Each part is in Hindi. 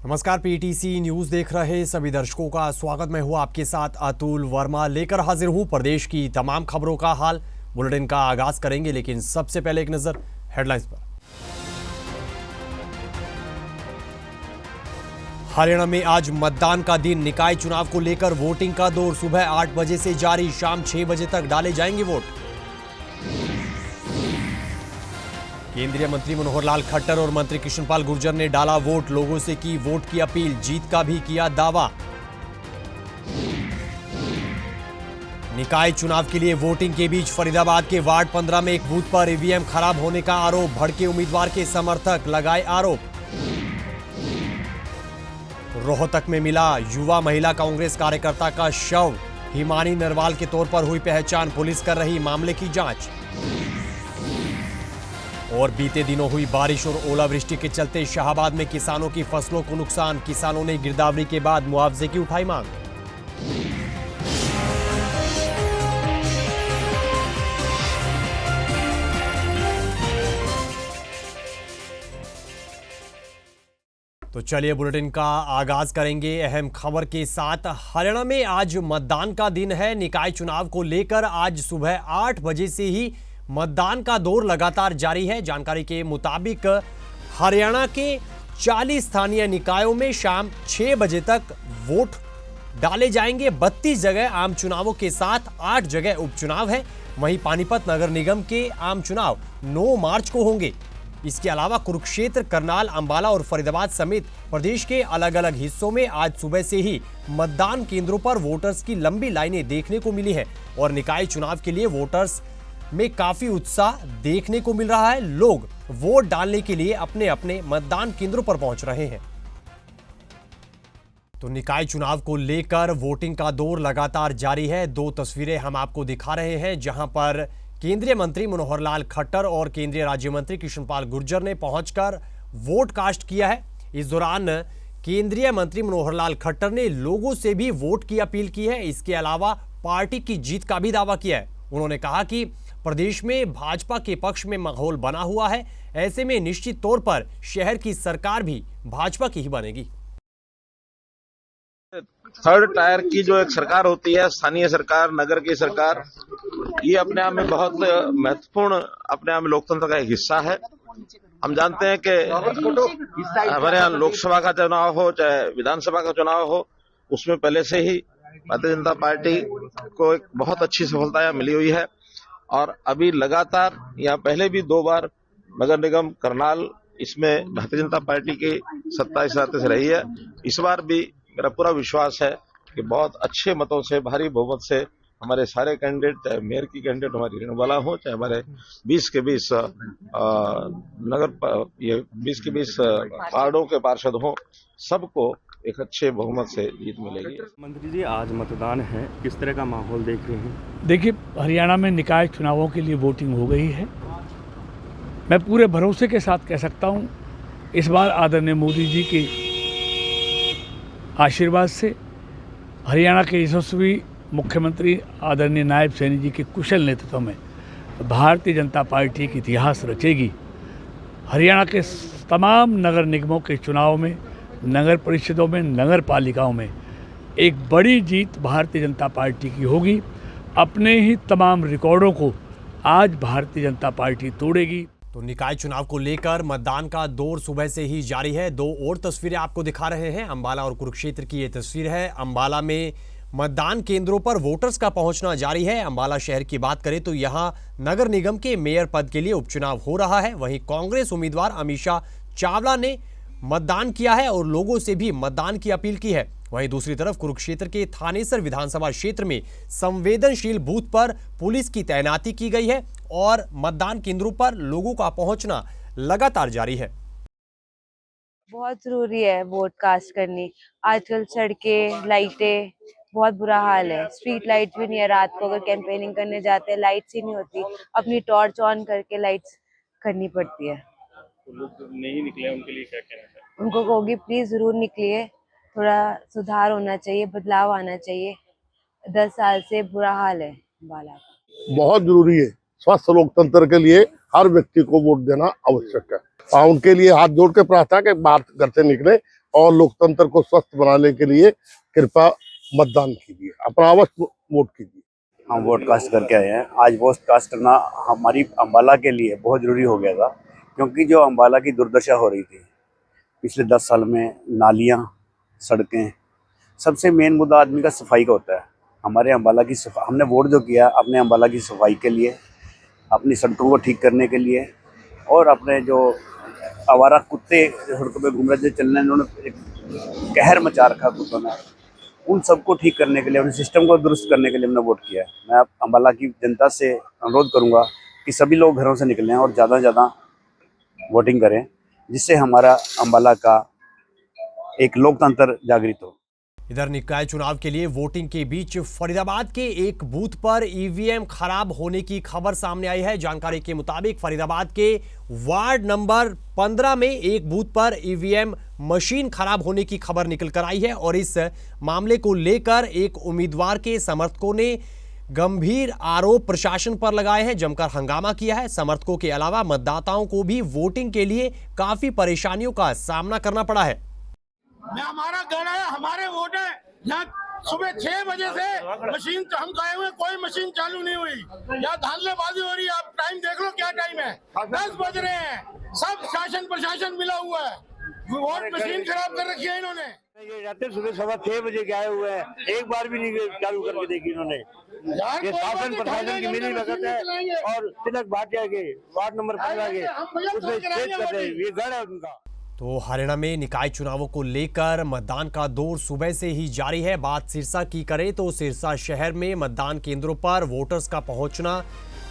नमस्कार, पीटीसी न्यूज देख रहे सभी दर्शकों का स्वागत। मैं हूं आपके साथ अतुल वर्मा, लेकर हाजिर हूं प्रदेश की तमाम खबरों का हाल। बुलेटिन का आगाज करेंगे, लेकिन सबसे पहले एक नजर हेडलाइंस पर। हरियाणा में आज मतदान का दिन। निकाय चुनाव को लेकर वोटिंग का दौर सुबह 8 बजे से जारी, शाम 6 बजे तक डाले जाएंगे वोट। केंद्रीय मंत्री मनोहर लाल खट्टर और मंत्री कृष्णपाल गुर्जर ने डाला वोट, लोगों से की वोट की अपील, जीत का भी किया दावा। निकाय चुनाव के लिए वोटिंग के बीच फरीदाबाद के वार्ड 15 में एक बूथ पर ईवीएम खराब होने का आरोप, भड़के उम्मीदवार के समर्थक लगाए आरोप। रोहतक में मिला युवा महिला कांग्रेस कार्यकर्ता का शव, हिमानी नरवाल के तौर पर हुई पहचान, पुलिस कर रही मामले की जांच। और बीते दिनों हुई बारिश और ओलावृष्टि के चलते शाहाबाद में किसानों की फसलों को नुकसान, किसानों ने गिरदावरी के बाद मुआवजे की उठाई मांग। तो चलिए बुलेटिन का आगाज करेंगे अहम खबर के साथ। हरियाणा में आज मतदान का दिन है। निकाय चुनाव को लेकर आज सुबह 8 बजे से ही मतदान का दौर लगातार जारी है। जानकारी के मुताबिक हरियाणा के 40 स्थानीय निकायों में शाम 6 बजे तक वोट डाले जाएंगे। 32 जगह आम चुनावों के साथ 8 जगह उपचुनाव है। वहीं पानीपत नगर निगम के आम चुनाव 9 मार्च को होंगे। इसके अलावा कुरुक्षेत्र, करनाल, अंबाला और फरीदाबाद समेत प्रदेश के अलग अलग हिस्सों में आज सुबह से ही मतदान केंद्रों पर वोटर्स की लंबी लाइनें देखने को मिली है और निकाय चुनाव के लिए वोटर्स में काफी उत्साह देखने को मिल रहा है। लोग वोट डालने के लिए अपने अपने मतदान केंद्रों पर पहुंच रहे हैं। तो निकाय चुनाव को लेकर वोटिंग का दौर लगातार जारी है। 2 तस्वीरें हम आपको दिखा रहे हैं, जहां पर केंद्रीय मंत्री मनोहर लाल खट्टर और केंद्रीय राज्य मंत्री कृष्णपाल गुर्जर ने पहुंचकर वोट कास्ट किया है। इस दौरान केंद्रीय मंत्री मनोहर लाल खट्टर ने लोगों से भी वोट की अपील की है। इसके अलावा पार्टी की जीत का भी दावा किया है। उन्होंने कहा कि प्रदेश में भाजपा के पक्ष में माहौल बना हुआ है, ऐसे में निश्चित तौर पर शहर की सरकार भी भाजपा की ही बनेगी। थर्ड टायर की जो एक सरकार होती है, स्थानीय सरकार, नगर की सरकार, ये अपने आप में बहुत महत्वपूर्ण, अपने आप में लोकतंत्र का एक हिस्सा है। हम जानते हैं कि हमारे यहाँ लोकसभा का चुनाव हो चाहे विधानसभा का चुनाव हो, उसमें पहले से ही भारतीय जनता पार्टी को एक बहुत अच्छी सफलता मिली हुई है और अभी लगातार यहाँ पहले भी 2 बार नगर निगम करनाल, इसमें भारतीय जनता पार्टी की सत्ता इस रास्ते से रही है। इस बार भी मेरा पूरा विश्वास है कि बहुत अच्छे मतों से, भारी बहुमत से हमारे सारे कैंडिडेट, चाहे मेयर की कैंडिडेट हमारी रेणुवाला हो, चाहे हमारे 20 के 20 ये 20 के 20 वार्डों के पार्षद हों, सबको एक अच्छे बहुमत से जीत मिलेगी। मंत्री जी, आज मतदान है, किस तरह का माहौल देख रहे हैं? देखिए, हरियाणा में निकाय चुनावों के लिए वोटिंग हो गई है। मैं पूरे भरोसे के साथ कह सकता हूं, इस बार आदरणीय मोदी जी के आशीर्वाद से, हरियाणा के यशस्वी मुख्यमंत्री आदरणीय नायब सैनी जी के कुशल नेतृत्व में भारतीय जनता पार्टी की इतिहास रचेगी। हरियाणा के तमाम नगर निगमों के चुनाव में, नगर परिषदों में, नगर पालिकाओं में एक बड़ी जीत भारतीय जनता पार्टी की होगी। अपने ही तमाम रिकॉर्डों को आज भारतीय जनता पार्टी तोड़ेगी। तो निकाय चुनाव को लेकर मतदान का दौर सुबह से ही जारी है। 2 और तस्वीरें आपको दिखा रहे हैं। अंबाला और कुरुक्षेत्र की ये तस्वीर है। अंबाला में मतदान केंद्रों पर वोटर्स का पहुंचना जारी है। अंबाला शहर की बात करें तो यहां नगर निगम के मेयर पद के लिए उपचुनाव हो रहा है। वहीं कांग्रेस उम्मीदवार अमीषा चावला ने मतदान किया है और लोगों से भी मतदान की अपील की है। वहीं दूसरी तरफ कुरुक्षेत्र के थानेसर विधानसभा क्षेत्र में संवेदनशील बूथ पर पुलिस की तैनाती की गई है और मतदान केंद्रों पर लोगों का पहुंचना लगातार जारी है। बहुत जरूरी है वोट कास्ट करनी। आजकल सड़कें, लाइटें, बहुत बुरा हाल है। स्ट्रीट लाइट भी नहीं है। रात को अगर कैंपेनिंग करने जाते हैं, लाइट्स ही नहीं होती, अपनी टॉर्च ऑन करके लाइट्स करनी पड़ती है। तो लोग नहीं निकले, उनके लिए क्या कहना है? उनको कहोगी प्लीज जरूर निकलिए, थोड़ा सुधार होना चाहिए, बदलाव आना चाहिए। 10 साल से बुरा हाल है अंबाला का। बहुत जरूरी है। स्वस्थ लोकतंत्र के लिए हर व्यक्ति को वोट देना आवश्यक है। उनके लिए हाथ जोड़ के प्रार्थना के बाहर घर से निकले और लोकतंत्र को स्वस्थ बनाने के लिए कृपया मतदान कीजिए, अपना अवश्य वोट कीजिए। हम वोट कास्ट करके आए हैं। आज वोट कास्ट करना हमारी अम्बाला के लिए बहुत ज़रूरी हो गया था, क्योंकि जो अम्बाला की दुर्दशा हो रही थी पिछले 10 साल में, नालियाँ, सड़कें, सबसे मेन मुद्दा आदमी का सफाई का होता है। हमारे अम्बाला की सफाई, हमने वोट जो किया अपने अम्बाला की सफाई के लिए, अपनी सड़कों को ठीक करने के लिए, और अपने जो आवारा कुत्ते सड़कों पे घूम रहे थे चलने, उन्होंने एक कहर मचा रखा कुत्तों ने, उन सबको ठीक करने के लिए, उन सिस्टम को दुरुस्त करने के लिए हमने वोट किया है। मैं अम्बाला की जनता से अनुरोध करूंगा कि सभी लोग घरों से निकलें और ज़्यादा से ज़्यादा वोटिंग करें, जिससे हमारा अम्बाला का एक लोकतंत्र जागृत हो। इधर निकाय चुनाव के लिए वोटिंग के बीच फरीदाबाद के एक बूथ पर ईवीएम खराब होने की खबर सामने आई है। जानकारी के मुताबिक फरीदाबाद के वार्ड नंबर 15 में एक बूथ पर ईवीएम मशीन खराब होने की खबर निकल कर आई है और इस मामले को लेकर एक उम्मीदवार के समर्थकों ने गंभीर आरोप प्रशासन पर लगाए हैं, जमकर हंगामा किया है। समर्थकों के अलावा मतदाताओं को भी वोटिंग के लिए काफी परेशानियों का सामना करना पड़ा है। हमारा घर है, हमारे वोट है। यहाँ सुबह 6 बजे से मशीन हम गए हुए, कोई मशीन चालू नहीं हुई। यहाँ धांधलेबाजी हो रही है। आप टाइम देख लो क्या टाइम है, 10 बज रहे हैं। सब शासन प्रशासन मिला हुआ है, वोट मशीन खराब कर रखी है इन्होंने। ये जाते सुबह 6:15 बजे के आए हुए हैं, एक बार भी नहीं चालू करके देखी इन्होंने। ये शासन प्रशासन की मिली भगत है। और तिलक भाटिया के वार्ड नंबर 15 के उसमें छेद कर रहे हैं, ये गढ़ है उनका। तो हरियाणा में निकाय चुनावों को लेकर मतदान का दौर सुबह से ही जारी है। बात सिरसा की करें तो सिरसा शहर में मतदान केंद्रों पर वोटर्स का पहुंचना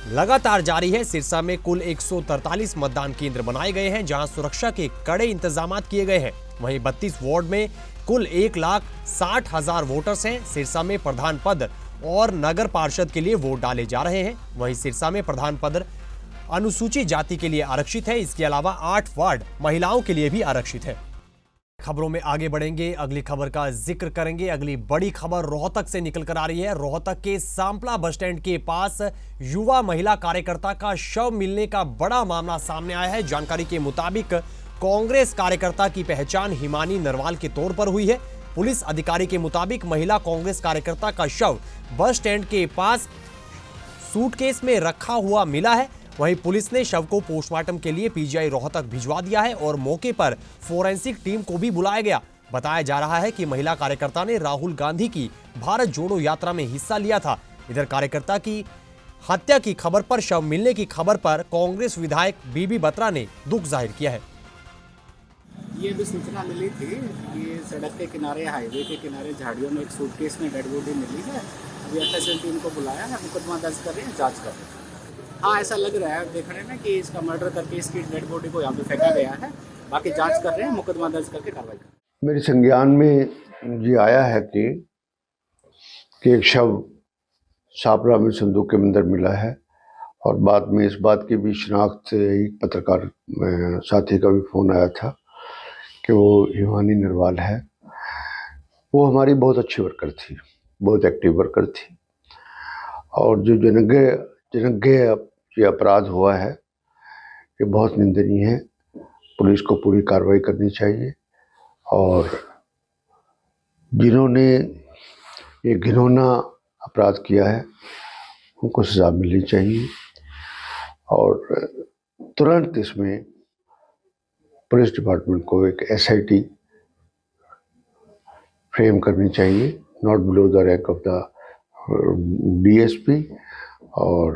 लगातार जारी है। सिरसा में कुल 143 मतदान केंद्र बनाए गए हैं, जहां सुरक्षा के कड़े इंतजाम किए गए हैं। वहीं 32 वार्ड में कुल 1,60,000 वोटर्स हैं। सिरसा में प्रधान पद और नगर पार्षद के लिए वोट डाले जा रहे हैं। वहीं सिरसा में प्रधान पद अनुसूचित जाति के लिए आरक्षित है। इसके अलावा 8 वार्ड महिलाओं के लिए भी आरक्षित है। खबरों में आगे बढ़ेंगे, अगली खबर का जिक्र करेंगे। अगली बड़ी खबर रोहतक से निकल कर आ रही है। रोहतक के सांपला बस स्टैंड के पास युवा महिला कार्यकर्ता का शव मिलने का बड़ा मामला सामने आया है। जानकारी के मुताबिक कांग्रेस कार्यकर्ता की पहचान हिमानी नरवाल के तौर पर हुई है। पुलिस अधिकारी के मुताबिक महिला कांग्रेस कार्यकर्ता का शव बस स्टैंड के पास सूटकेस में रखा हुआ मिला है। वहीं पुलिस ने शव को पोस्टमार्टम के लिए पीजीआई रोहतक भिजवा दिया है और मौके पर फोरेंसिक टीम को भी बुलाया गया। बताया जा रहा है कि महिला कार्यकर्ता ने राहुल गांधी की भारत जोड़ो यात्रा में हिस्सा लिया था। इधर कार्यकर्ता की हत्या की खबर पर, शव मिलने की खबर पर कांग्रेस विधायक बीबी बत्रा ने दुख जाहिर किया है। ये भी सूचना मिली थी कि सड़क के किनारे, हाईवे के किनारे झाड़ियों में एक सूटकेस में डेड बॉडी मिली है। अभी एफएसएल टीम को बुलाया है, मुकदमा दर्ज कर रहे हैं, जांच कर रहे हैं। हाँ, ऐसा लग रहा है देखने में कि इसका मर्डर करके इसकी डेड बॉडी को यहाँ पे फेंका गया है। बाकी जांच कर रहे हैं, मुकदमा दर्ज करके कार्रवाई कर रहे हैं। मेरे संज्ञान में ये आया है कि एक शव सापरा में संदूक के अंदर मिला है और बाद में इस बात की भी शिनाख्त से एक पत्रकार साथी का भी फ़ोन आया था कि वो हिमानी नरवाल है। वो हमारी बहुत अच्छी वर्कर थी, बहुत एक्टिव वर्कर थी और जो जनज्ञ ये अपराध हुआ है ये बहुत निंदनीय है। पुलिस को पूरी कार्रवाई करनी चाहिए और जिन्होंने ये घिनौना अपराध किया है उनको सज़ा मिलनी चाहिए और तुरंत इसमें पुलिस डिपार्टमेंट को एक SIT फ्रेम करनी चाहिए, not below the rank of the DSP। और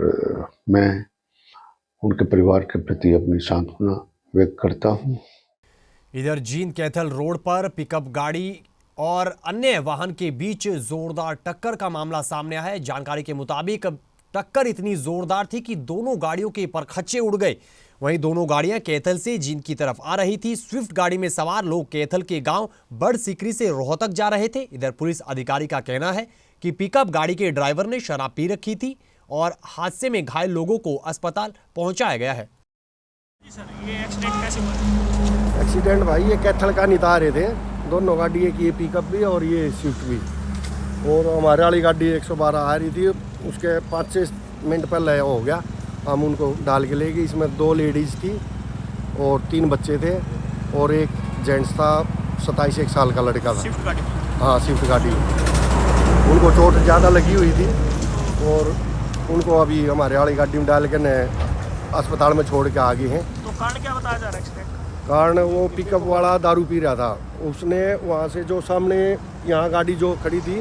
मैं उनके परिवार के प्रति अपनी सांत्वना व्यक्त करता हूँ। इधर जींद कैथल रोड पर पिकअप गाड़ी और अन्य वाहन के बीच जोरदार टक्कर का मामला सामने आया है। जानकारी के मुताबिक टक्कर इतनी जोरदार थी कि दोनों गाड़ियों के परखच्चे उड़ गए। वहीं दोनों गाड़ियां कैथल से जींद की तरफ आ रही थी। स्विफ्ट गाड़ी में सवार लोग कैथल के गांव बड़ सिकरी से रोहतक जा रहे थे। इधर पुलिस अधिकारी का कहना है कि पिकअप गाड़ी के ड्राइवर ने शराब पी रखी थी और हादसे में घायल लोगों को अस्पताल पहुंचाया गया है। ये एक्सीडेंट कैसे हुआ? एक्सीडेंट भाई ये कैथल का निता रहे थे दोनों गाड़ी, एक ये पिकअप भी और ये स्विफ्ट भी, और हमारे वाली गाड़ी 112 आ रही थी। उसके 5-6 मिनट पहले हो गया, हम उनको डाल के ले गए। इसमें 2 लेडीज़ थी और 3 बच्चे थे और एक जेंट्स था 27 साल का लड़का था। स्विफ्ट गाड़ी हाँ, स्विफ्ट गाड़ी। उनको चोट ज़्यादा लगी हुई थी और उनको अभी हमारे वाली गाड़ी में डाल के न अस्पताल में छोड़ के आ गए हैं। तो कारण क्या बताया जा रहा है एक्सीडेंट? कारण वो पिकअप वाला दारू पी रहा था। उसने वहाँ से जो सामने यहाँ गाड़ी जो खड़ी थी,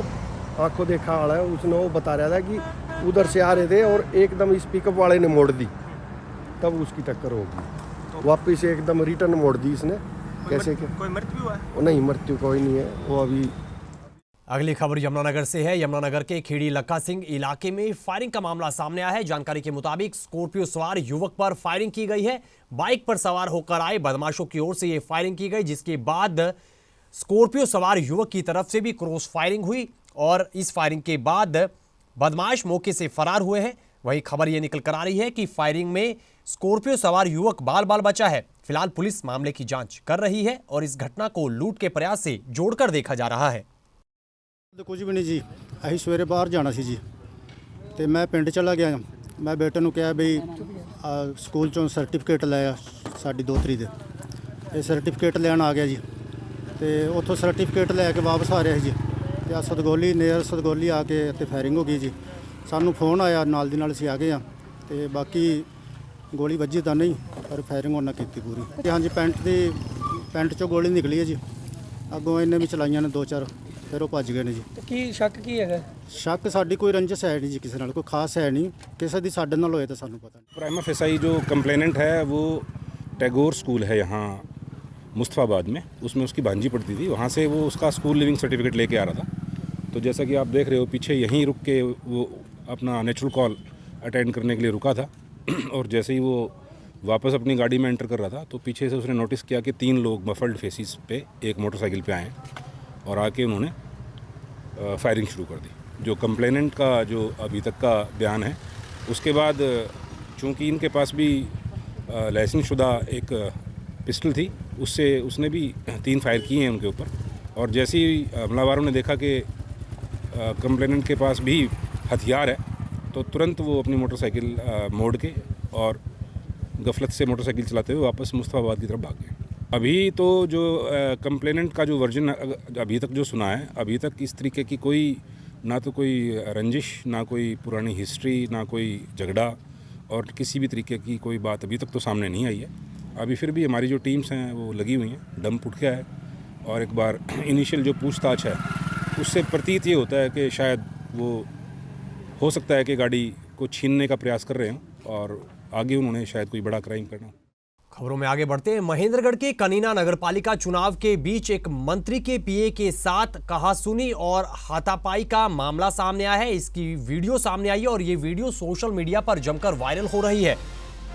आंखों देखा हाल है, उसने वो बता रहा था कि उधर से आ रहे थे और एकदम इस पिकअप वाले ने मोड़ दी, तब उसकी टक्कर होगी। तो वापस एकदम रिटर्न मोड़ दी इसने। कैसे क्या कोई मृत्यु हुआ है? नहीं, मृत्यु कोई नहीं है। वो अभी अगली खबर यमुनानगर से है। यमुनानगर के खेड़ी लक्का सिंह इलाके में फायरिंग का मामला सामने आया है। जानकारी के मुताबिक स्कॉर्पियो सवार युवक पर फायरिंग की गई है। बाइक पर सवार होकर आए बदमाशों की ओर से यह फायरिंग की गई, जिसके बाद स्कॉर्पियो सवार युवक की तरफ से भी क्रॉस फायरिंग हुई और इस फायरिंग के बाद बदमाश मौके से फरार हुए हैं। वही खबर यह निकल कर आ रही है कि फायरिंग में स्कॉर्पियो सवार युवक बाल बाल बचा है। फिलहाल पुलिस मामले की जांच कर रही है और इस घटना को लूट के प्रयास से जोड़कर देखा जा रहा है। ਕੁਝ ਵੀ ਨਹੀਂ ਜੀ, ਅਸੀਂ ਸਵੇਰੇ ਬਾਹਰ ਜਾਣਾ ਸੀ ਜੀ ਤੇ ਮੈਂ ਪਿੰਡ ਚਲਾ ਗਿਆ। ਮੈਂ ਬੇਟੇ ਨੂੰ ਕਿਹਾ ਬਈ ਸਕੂਲ ਚੋਂ ਸਰਟੀਫਿਕੇਟ ਲੈ ਆ ਸਾਡੀ 2 ਤਰੀਕ ਦੇ। ਇਹ ਸਰਟੀਫਿਕੇਟ ਲੈਣ ਆ ਗਿਆ ਜੀ ਤੇ ਉੱਥੋਂ ਸਰਟੀਫਿਕੇਟ ਲੈ ਕੇ ਵਾਪਸ ਆ ਰਿਹਾ ਸੀ ਜੀ ਤੇ ਸਦਗੋਲੀ ਨੀਅਰ ਸਦਗੋਲੀ ਆ ਕੇ ਇੱਥੇ ਫਾਇਰਿੰਗ ਹੋ ਗਈ ਜੀ। ਸਾਨੂੰ ਫੋਨ ਆਇਆ, ਨਾਲ ਦੀ ਨਾਲ ਅਸੀਂ ਆ ਗਏ ਆ ਤੇ ਬਾਕੀ ਗੋਲੀ ਵੱਜੀ ਤਾਂ ਨਹੀਂ, ਪਰ ਫਾਇਰਿੰਗ ਉਹਨਾਂ ਕੀਤੀ ਪੂਰੀ। ਤੇ ਹਾਂਜੀ, ਪੈਂਟ ਚੋਂ ਗੋਲੀ ਨਿਕਲੀ ਹੈ ਜੀ। ਅੱਗੋਂ ਇਹਨੇ ਵੀ ਚਲਾਈਆਂ ਨੇ 2-4, ਫਿਰ ਉਹ ਭੱਜ ਗਏ ਨੇ ਜੀ। ਕੀ ਸ਼ੱਕ ਕੀ ਹੈਗਾ? ਸ਼ੱਕ ਸਾਡੀ ਕੋਈ ਰੰਜਿਸ਼ ਹੈ ਨਹੀਂ ਜੀ, ਕਿਸੇ ਨਾਲ ਕੋਈ ਖਾਸ ਹੈ ਨਹੀਂ। ਕਿਸੇ ਦੀ ਸਾਡੇ ਨਾਲ ਹੋਏ ਤਾਂ ਸਾਨੂੰ पता नहीं। प्राइमा फेसाई जो कंप्लेनेंट है वो टैगोर स्कूल है यहाँ मुस्तफ़ाबाद में, उसमें उसकी भांजी पढ़ती थी। वहाँ से वो उसका स्कूल लिविंग सर्टिफिकेट लेके आ रहा था। तो जैसा कि आप देख रहे हो पीछे, यहीं रुक के वो अपना नेचुरल कॉल अटेंड करने के लिए रुका था और जैसे ही वो वापस अपनी गाड़ी में एंटर कर रहा था तो पीछे से उसने नोटिस किया कि 3 लोग मफल्ड फेसिस पे एक मोटरसाइकिल पे आए और आके उन्होंने फायरिंग शुरू कर दी। जो कंप्लेनेंट का जो अभी तक का बयान है, उसके बाद चूँकि इनके पास भी लाइसेंस शुदा एक पिस्टल थी, उससे उसने भी 3 फायर किए हैं उनके ऊपर। और जैसे ही हमलावरों ने देखा कि कंप्लेनेंट के पास भी हथियार है तो तुरंत वो अपनी मोटरसाइकिल मोड़ के और गफलत से मोटरसाइकिल चलाते हुए वापस मुस्तफ़ाबाद की तरफ भाग गए। अभी तो जो कंप्लेनेंट का जो वर्जन अभी तक जो सुना है, अभी तक इस तरीके की कोई ना तो कोई रंजिश, ना कोई पुरानी हिस्ट्री, ना कोई झगड़ा और किसी भी तरीके की कोई बात अभी तक तो सामने नहीं आई है। अभी फिर भी हमारी जो टीम्स हैं वो लगी हुई हैं, दम उठ गया है और एक बार इनिशियल जो पूछताछ है उससे प्रतीत ये होता है कि शायद वो हो सकता है कि गाड़ी को छीनने का प्रयास कर रहे हों और आगे उन्होंने शायद कोई बड़ा क्राइम करना हो। खबरों में आगे बढ़ते हैं। महेंद्रगढ़ के कनीना नगरपालिका चुनाव के बीच एक मंत्री के पीए के साथ कहासुनी और हाथापाई का मामला सामने आया है। इसकी वीडियो सामने आई है और ये वीडियो सोशल मीडिया पर जमकर वायरल हो रही है।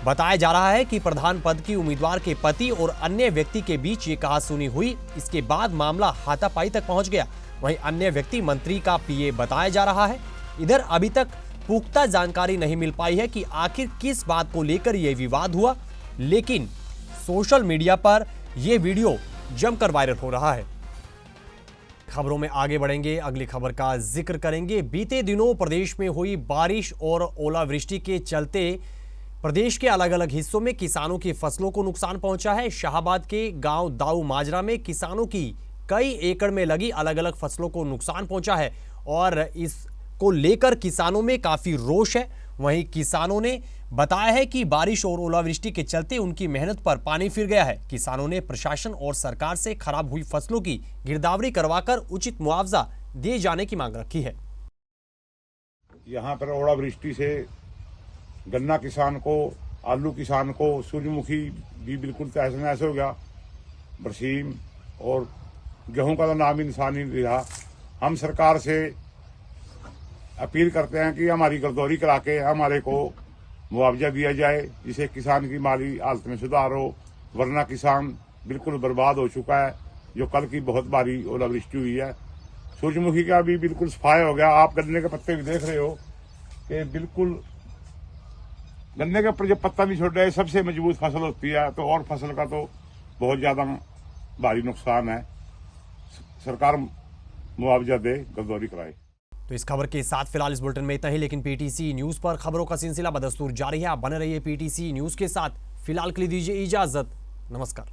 बताया जा रहा है कि प्रधान पद की उम्मीदवार के पति और अन्य व्यक्ति के बीच ये कहासुनी हुई। इसके बाद मामला हाथापाई तक पहुंच गया। वहीं अन्य व्यक्ति मंत्री का पीए बताया जा रहा है। इधर अभी तक पुख्ता जानकारी नहीं मिल पाई है कि आखिर किस बात को लेकर यह विवाद हुआ, लेकिन सोशल मीडिया पर यह वीडियो जमकर वायरल हो रहा है। खबरों में आगे बढ़ेंगे, अगली खबर का जिक्र करेंगे। बीते दिनों प्रदेश में हुई बारिश और ओलावृष्टि के चलते प्रदेश के अलग अलग हिस्सों में किसानों की फसलों को नुकसान पहुंचा है। शाहाबाद के गांव दाऊ माजरा में किसानों की कई एकड़ में लगी अलग अलग फसलों को नुकसान पहुंचा है और इसको लेकर किसानों में काफी रोष है। वहीं किसानों ने बताया है कि बारिश और ओलावृष्टि के चलते उनकी मेहनत पर पानी फिर गया है। किसानों ने प्रशासन और सरकार से खराब हुई फसलों की गिरदावरी करवाकर उचित मुआवजा दिए जाने की मांग रखी है। यहाँ पर ओलावृष्टि से गन्ना किसान को, आलू किसान को, सूर्यमुखी भी बिल्कुल तहस नहस हो गया, बरसीम और गेहूं का तो नाम इंसान ही नहीं रहा। हम सरकार से अपील करते हैं कि हमारी गिरदौरी करा के हमारे को मुआवजा दिया जाए, जिससे किसान की माली हालत में सुधार हो, वरना किसान बिल्कुल बर्बाद हो चुका है। जो कल की बहुत भारी ओलावृष्टि हुई है, सूरजमुखी का भी बिल्कुल सफाया हो गया। आप गन्ने के पत्ते भी देख रहे हो कि बिल्कुल गन्ने के ऊपर जब पत्ता भी छोटा है, सबसे मजबूत फसल होती है, तो और फसल का तो बहुत ज्यादा भारी नुकसान है। सरकार मुआवजा दे, गिरदौरी कराए। तो इस खबर के साथ फिलहाल इस बुलेटिन में इतना ही, लेकिन पीटीसी न्यूज पर खबरों का सिलसिला बदस्तूर जारी है। आप बने रहिए पीटीसी न्यूज के साथ। फिलहाल के लिए दीजिए इजाजत। नमस्कार।